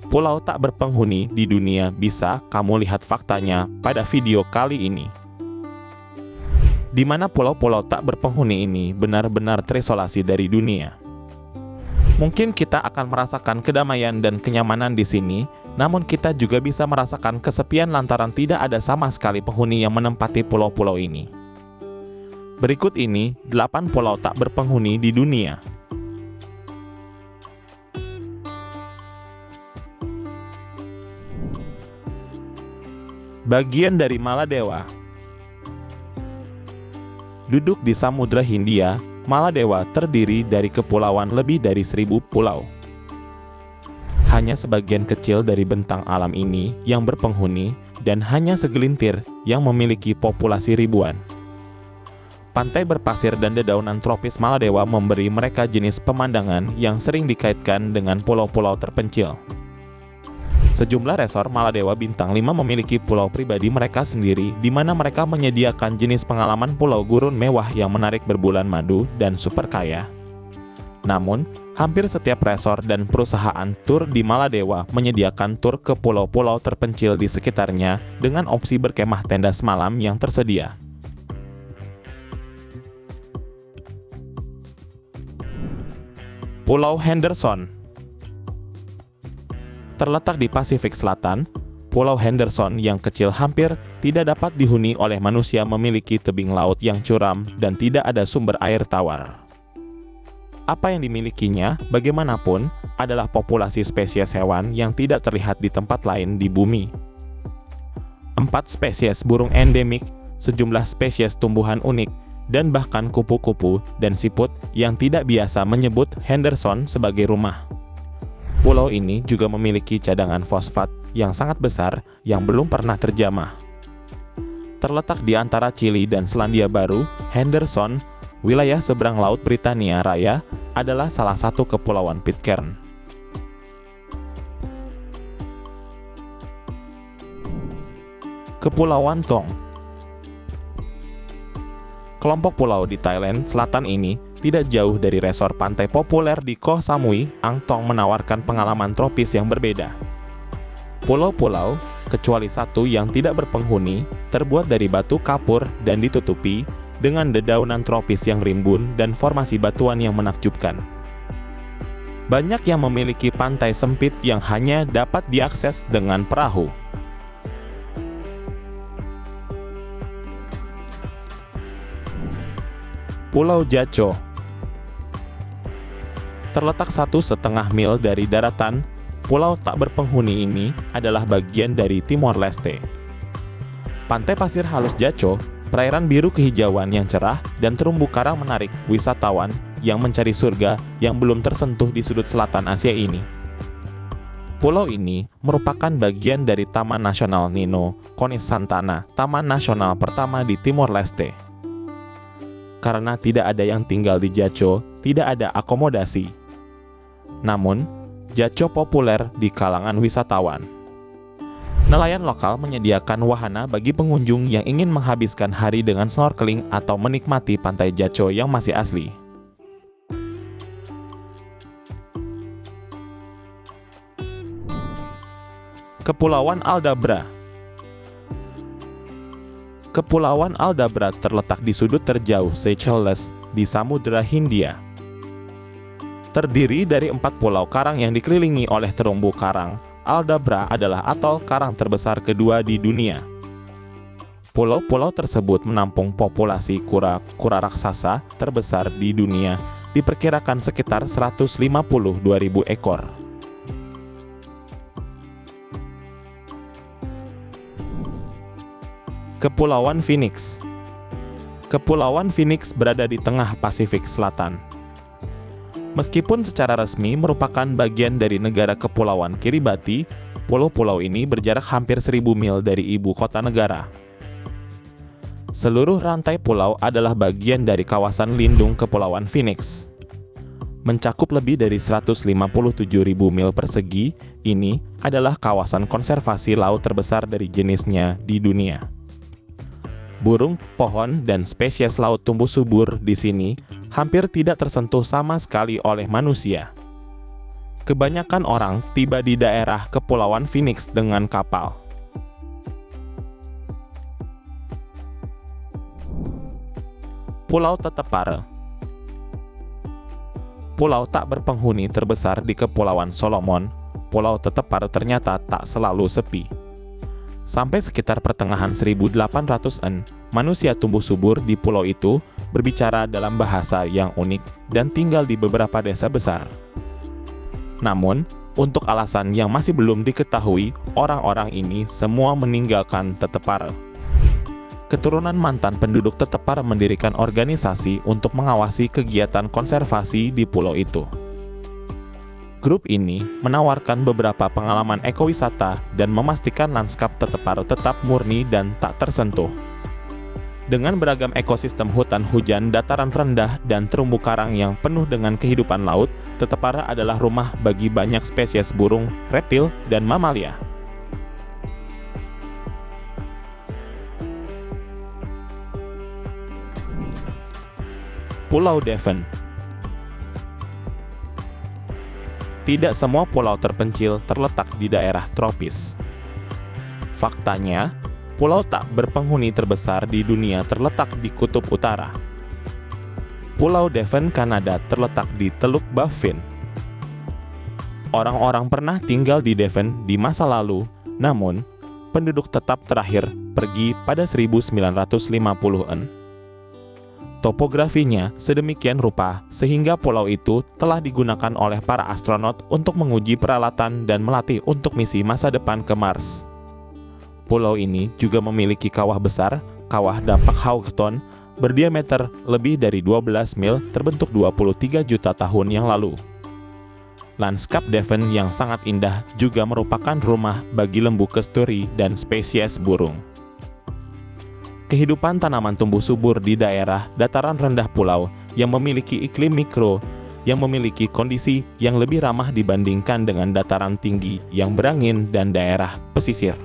pulau tak berpenghuni di dunia bisa kamu lihat faktanya pada video kali ini. Di mana pulau-pulau tak berpenghuni ini benar-benar terisolasi dari dunia. Mungkin kita akan merasakan kedamaian dan kenyamanan di sini, namun kita juga bisa merasakan kesepian lantaran tidak ada sama sekali penghuni yang menempati pulau-pulau ini. Berikut ini 8 pulau tak berpenghuni di dunia. Bagian dari Maladewa. Duduk di Samudra Hindia, Maladewa terdiri dari kepulauan lebih dari 1000 pulau. Hanya sebagian kecil dari bentang alam ini yang berpenghuni dan hanya segelintir yang memiliki populasi ribuan. Pantai berpasir dan dedaunan tropis Maladewa memberi mereka jenis pemandangan yang sering dikaitkan dengan pulau-pulau terpencil. Sejumlah resor Maladewa Bintang 5 memiliki pulau pribadi mereka sendiri di mana mereka menyediakan jenis pengalaman pulau gurun mewah yang menarik berbulan madu dan super kaya. Namun, hampir setiap resor dan perusahaan tur di Maladewa menyediakan tur ke pulau-pulau terpencil di sekitarnya dengan opsi berkemah tenda semalam yang tersedia. Pulau Henderson. Terletak di Pasifik Selatan, Pulau Henderson yang kecil hampir tidak dapat dihuni oleh manusia memiliki tebing laut yang curam dan tidak ada sumber air tawar. Apa yang dimilikinya, bagaimanapun, adalah populasi spesies hewan yang tidak terlihat di tempat lain di bumi. 4 spesies burung endemik, sejumlah spesies tumbuhan unik, dan bahkan kupu-kupu dan siput yang tidak biasa menyebut Henderson sebagai rumah. Pulau ini juga memiliki cadangan fosfat yang sangat besar yang belum pernah terjamah. Terletak di antara Chili dan Selandia Baru, Henderson, wilayah seberang Laut Britania Raya, adalah salah satu kepulauan Pitcairn. Kepulauan Tong. Kelompok pulau di Thailand Selatan ini tidak jauh dari resor pantai populer di Koh Samui, Ang Thong menawarkan pengalaman tropis yang berbeda. Pulau-pulau, kecuali satu yang tidak berpenghuni, terbuat dari batu kapur dan ditutupi dengan dedaunan tropis yang rimbun dan formasi batuan yang menakjubkan. Banyak yang memiliki pantai sempit yang hanya dapat diakses dengan perahu. Pulau Jaco. Terletak 1,5 mil dari daratan, pulau tak berpenghuni ini adalah bagian dari Timor Leste. Pantai pasir halus Jaco, perairan biru kehijauan yang cerah dan terumbu karang menarik wisatawan yang mencari surga yang belum tersentuh di sudut selatan Asia ini. Pulau ini merupakan bagian dari Taman Nasional Nino Konis Santana, taman nasional pertama di Timor Leste. Karena tidak ada yang tinggal di Jaco, tidak ada akomodasi. Namun, Jaco populer di kalangan wisatawan. Nelayan lokal menyediakan wahana bagi pengunjung yang ingin menghabiskan hari dengan snorkeling atau menikmati pantai Jaco yang masih asli. Kepulauan Aldabra. Kepulauan Aldabra terletak di sudut terjauh Seychelles di Samudra Hindia. Terdiri dari 4 pulau karang yang dikelilingi oleh terumbu karang, Aldabra adalah atol karang terbesar kedua di dunia. Pulau-pulau tersebut menampung populasi kura-kura raksasa terbesar di dunia, diperkirakan sekitar 152.000 ekor. Kepulauan Phoenix. Kepulauan Phoenix berada di tengah Pasifik Selatan. Meskipun secara resmi merupakan bagian dari negara Kepulauan Kiribati, pulau-pulau ini berjarak hampir 1.000 mil dari ibu kota negara. Seluruh rantai pulau adalah bagian dari kawasan lindung Kepulauan Phoenix. Mencakup lebih dari 157.000 mil persegi, ini adalah kawasan konservasi laut terbesar dari jenisnya di dunia. Burung, pohon, dan spesies laut tumbuh subur di sini hampir tidak tersentuh sama sekali oleh manusia. Kebanyakan orang tiba di daerah Kepulauan Phoenix dengan kapal. Pulau Tetepare. Pulau tak berpenghuni terbesar di Kepulauan Solomon, Pulau Tetepare ternyata tak selalu sepi. Sampai sekitar pertengahan 1800-an, manusia tumbuh subur di pulau itu berbicara dalam bahasa yang unik dan tinggal di beberapa desa besar. Namun, untuk alasan yang masih belum diketahui, orang-orang ini semua meninggalkan Tetepare. Keturunan mantan penduduk Tetepare mendirikan organisasi untuk mengawasi kegiatan konservasi di pulau itu. Grup ini menawarkan beberapa pengalaman ekowisata dan memastikan lanskap Tetepare tetap murni dan tak tersentuh. Dengan beragam ekosistem hutan hujan, dataran rendah, dan terumbu karang yang penuh dengan kehidupan laut, Tetepare adalah rumah bagi banyak spesies burung, reptil, dan mamalia. Pulau Devon. Tidak semua pulau terpencil terletak di daerah tropis. Faktanya, pulau tak berpenghuni terbesar di dunia terletak di Kutub Utara. Pulau Devon, Kanada terletak di Teluk Baffin. Orang-orang pernah tinggal di Devon di masa lalu, namun penduduk tetap terakhir pergi pada 1950-an. Topografinya sedemikian rupa sehingga pulau itu telah digunakan oleh para astronot untuk menguji peralatan dan melatih untuk misi masa depan ke Mars. Pulau ini juga memiliki kawah besar, kawah dampak Houghton, berdiameter lebih dari 12 mil terbentuk 23 juta tahun yang lalu. Lanskap Devon yang sangat indah juga merupakan rumah bagi lembu kasturi dan spesies burung. Kehidupan tanaman tumbuh subur di daerah dataran rendah pulau yang memiliki iklim mikro yang memiliki kondisi yang lebih ramah dibandingkan dengan dataran tinggi yang berangin dan daerah pesisir.